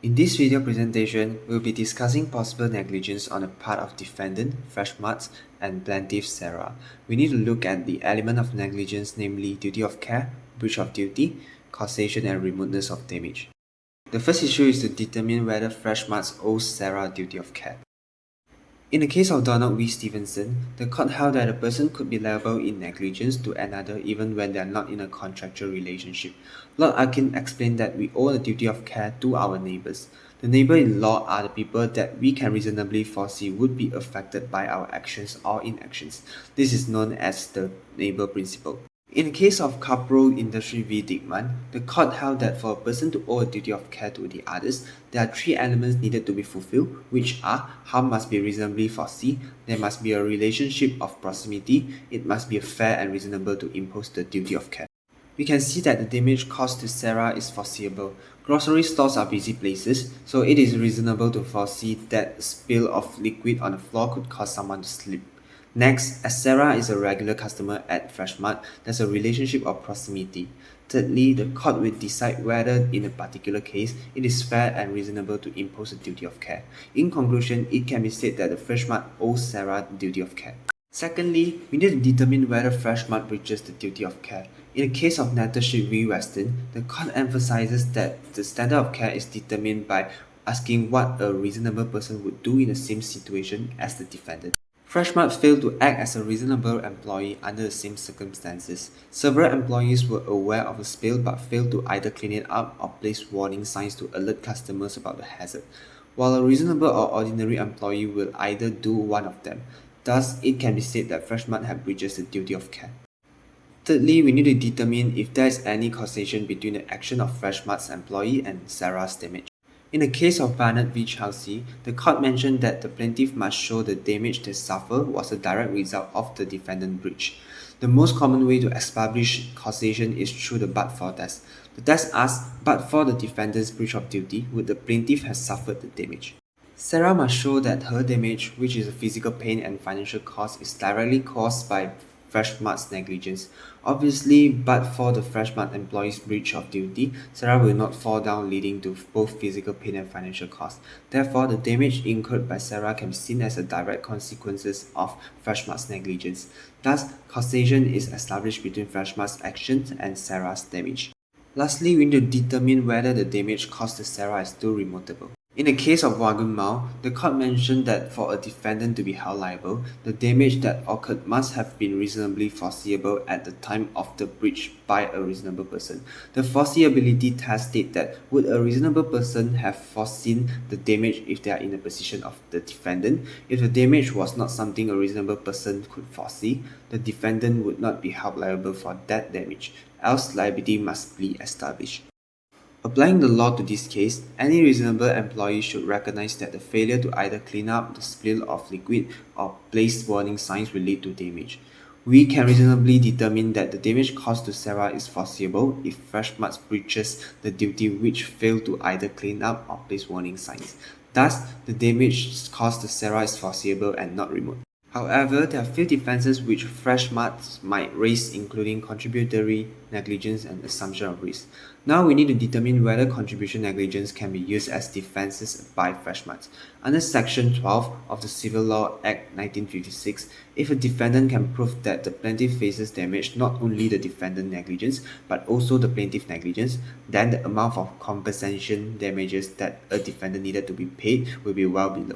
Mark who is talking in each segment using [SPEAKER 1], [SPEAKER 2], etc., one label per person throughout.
[SPEAKER 1] In this video presentation, we'll be discussing possible negligence on the part of defendant, Freshmarts, and plaintiff Sarah. We need to look at the element of negligence, namely duty of care, breach of duty, causation, and remoteness of damage. The first issue is to determine whether Freshmarts owes Sarah a duty of care. In the case of Donald V. Stevenson, the court held that a person could be liable in negligence to another even when they are not in a contractual relationship. Lord Arkin explained that we owe the duty of care to our neighbours. The neighbour-in-law are the people that we can reasonably foresee would be affected by our actions or inactions. This is known as the neighbour principle. In the case of Capro Industry v. Dickman, the court held that for a person to owe a duty of care to the others, there are three elements needed to be fulfilled, which are harm must be reasonably foreseen, there must be a relationship of proximity, it must be fair and reasonable to impose the duty of care. We can see that the damage caused to Sarah is foreseeable. Grocery stores are busy places, so it is reasonable to foresee that a spill of liquid on the floor could cause someone to slip. Next, as Sarah is a regular customer at Freshmart, there's a relationship of proximity. Thirdly, the court will decide whether, in a particular case, it is fair and reasonable to impose a duty of care. In conclusion, it can be said that the Freshmart owes Sarah the duty of care. Secondly, we need to determine whether Freshmart breaches the duty of care. In the case of Nethership v. Weston, the court emphasizes that the standard of care is determined by asking what a reasonable person would do in the same situation as the defendant. Freshmart failed to act as a reasonable employee under the same circumstances. Several employees were aware of the spill but failed to either clean it up or place warning signs to alert customers about the hazard, while a reasonable or ordinary employee will either do one of them. Thus, it can be said that Freshmart had breached the duty of care. Thirdly, we need to determine if there is any causation between the action of Freshmart's employee and Sarah's damage. In the case of Barnett v. Chelsea, the court mentioned that the plaintiff must show the damage they suffered was a direct result of the defendant breach. The most common way to establish causation is through the but-for test. The test asks, but for the defendant's breach of duty, would the plaintiff have suffered the damage? Sarah must show that her damage, which is a physical pain and financial cost, is directly caused by Freshmart's negligence. Obviously, but for the Freshmart employee's breach of duty, Sarah will not fall down, leading to both physical pain and financial cost. Therefore, the damage incurred by Sarah can be seen as a direct consequences of Freshmart's negligence. Thus, causation is established between Freshmart's actions and Sarah's damage. Lastly, we need to determine whether the damage caused to Sarah is still remotable. In the case of Wagun Mao, the court mentioned that for a defendant to be held liable, the damage that occurred must have been reasonably foreseeable at the time of the breach by a reasonable person. The foreseeability test states that would a reasonable person have foreseen the damage if they are in the position of the defendant. If the damage was not something a reasonable person could foresee, the defendant would not be held liable for that damage, else liability must be established. Applying the law to this case, any reasonable employee should recognize that the failure to either clean up the spill of liquid or place warning signs will lead to damage. We can reasonably determine that the damage caused to Sarah is foreseeable if Freshmart breaches the duty which failed to either clean up or place warning signs. Thus, the damage caused to Sarah is foreseeable and not remote. However, there are few defenses which Freshmart might raise, including contributory negligence and assumption of risk. Now we need to determine whether contribution negligence can be used as defenses by Freshmart. Under Section 12 of the Civil Law Act 1956, if a defendant can prove that the plaintiff faces damage not only the defendant negligence but also the plaintiff negligence, then the amount of compensation damages that a defendant needed to be paid will be well below.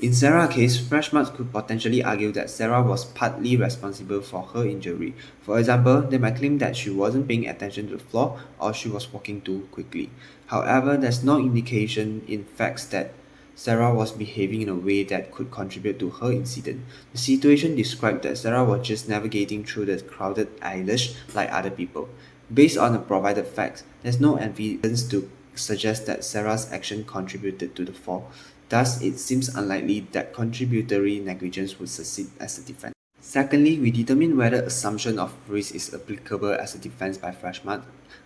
[SPEAKER 1] In Sarah's case, Freshmart could potentially argue that Sarah was partly responsible for her injury. For example, they might claim that she wasn't paying attention to the floor or she was walking too quickly. However, there's no indication in facts that Sarah was behaving in a way that could contribute to her incident. The situation described that Sarah was just navigating through the crowded aisles like other people. Based on the provided facts, there's no evidence to suggest that Sarah's action contributed to the fall. Thus, it seems unlikely that contributory negligence would succeed as a defense. Secondly, we determine whether assumption of risk is applicable as a defense by Freshmart.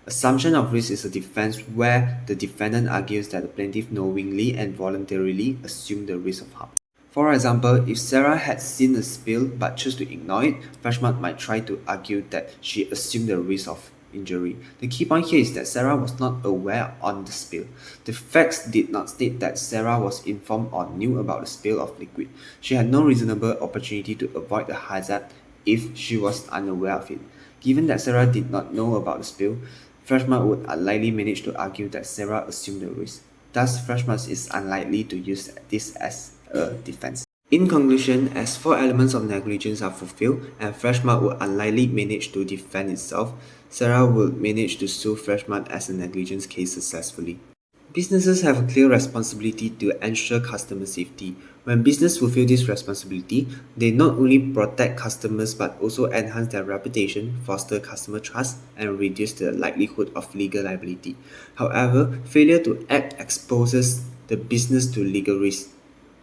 [SPEAKER 1] Assumption of risk is a defense where the defendant argues that the plaintiff knowingly and voluntarily assumed the risk of harm. For example, if Sarah had seen the spill but chose to ignore it, Freshmart might try to argue that she assumed the risk of injury. The key point here is that Sarah was not aware on the spill. The facts did not state that Sarah was informed or knew about the spill of liquid. She had no reasonable opportunity to avoid the hazard if she was unaware of it. Given that Sarah did not know about the spill, Freshmart would unlikely manage to argue that Sarah assumed the risk. Thus, Freshmart is unlikely to use this as a defense. In conclusion, as four elements of negligence are fulfilled and Freshmart would unlikely manage to defend itself, Sarah would manage to sue Freshmart as a negligence case successfully. Businesses have a clear responsibility to ensure customer safety. When businesses fulfill this responsibility, they not only protect customers but also enhance their reputation, foster customer trust, and reduce the likelihood of legal liability. However, failure to act exposes the business to legal risk,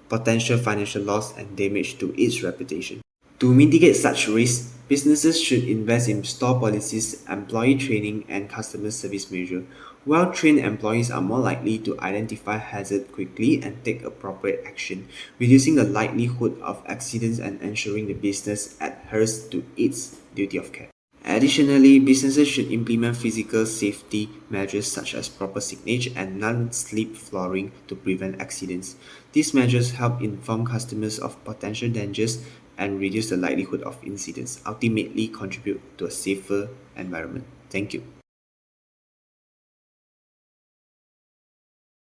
[SPEAKER 1] potential financial loss, and damage to its reputation. To mitigate such risks, businesses should invest in store policies, employee training, and customer service measures. Well-trained employees are more likely to identify hazards quickly and take appropriate action, reducing the likelihood of accidents and ensuring the business adheres to its duty of care. Additionally, businesses should implement physical safety measures such as proper signage and non-slip flooring to prevent accidents. These measures help inform customers of potential dangers and reduce the likelihood of incidents, ultimately contribute to a safer environment. Thank you.